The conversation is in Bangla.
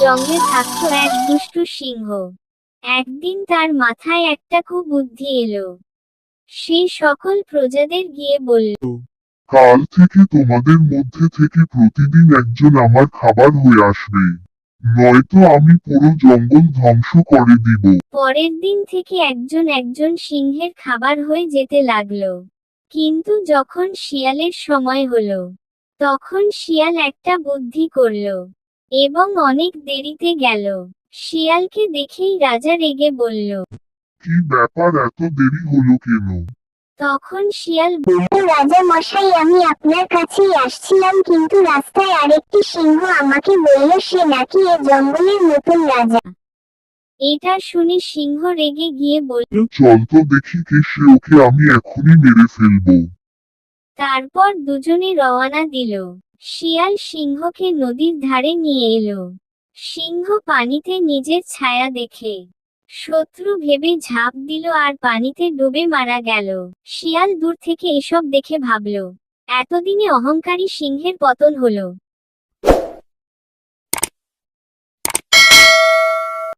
জঙ্গলে থাকতো এক দুষ্টু সিংহ। একদিন তার মাথায় একটা খুব বুদ্ধি এলো। সে সকল প্রজাদের গিয়ে বলল, কাল থেকে তোমাদের মধ্যে থেকে প্রতিদিন একজন আমার খাবার হয়ে আসবে, নয়তো আমি পুরো জঙ্গল ধ্বংস করে দিব। পরের দিন থেকে একজন একজন সিংহের খাবার হয়ে যেতে লাগলো। কিন্তু যখন শিয়ালের সময় হলো, তখন শিয়াল একটা বুদ্ধি করলো এবং অনেক দেরিতে গেল। শিয়ালকে দেখেই রাজা রেগে বলল। কি ব্যাপার, এত দেরি হলো কেন? তখন শিয়াল বলল, রাজা মশাই, আমি আপনার কাছেই আসছিলাম, কিন্তু রাস্তায় আরেকটি সিংহ আমাকে বলল সে নাকি এ জঙ্গলের নতুন রাজা। এটা শুনে সিংহ রেগে গিয়ে বলল, চল তো দেখি কে সে, ওকে আমি এখনই মেরে ফেলবো। তারপর দুজনে রওয়ানা দিল। শিয়াল সিংহকে নদীর ধারে নিয়ে এলো। সিংহ পানিতে নিজের ছায়া দেখে শত্রু ভেবে ঝাঁপ দিল আর পানিতে ডুবে মারা গেল। শিয়াল দূর থেকে এসব দেখে ভাবল, এতদিনে অহংকারী সিংহের পতন হলো।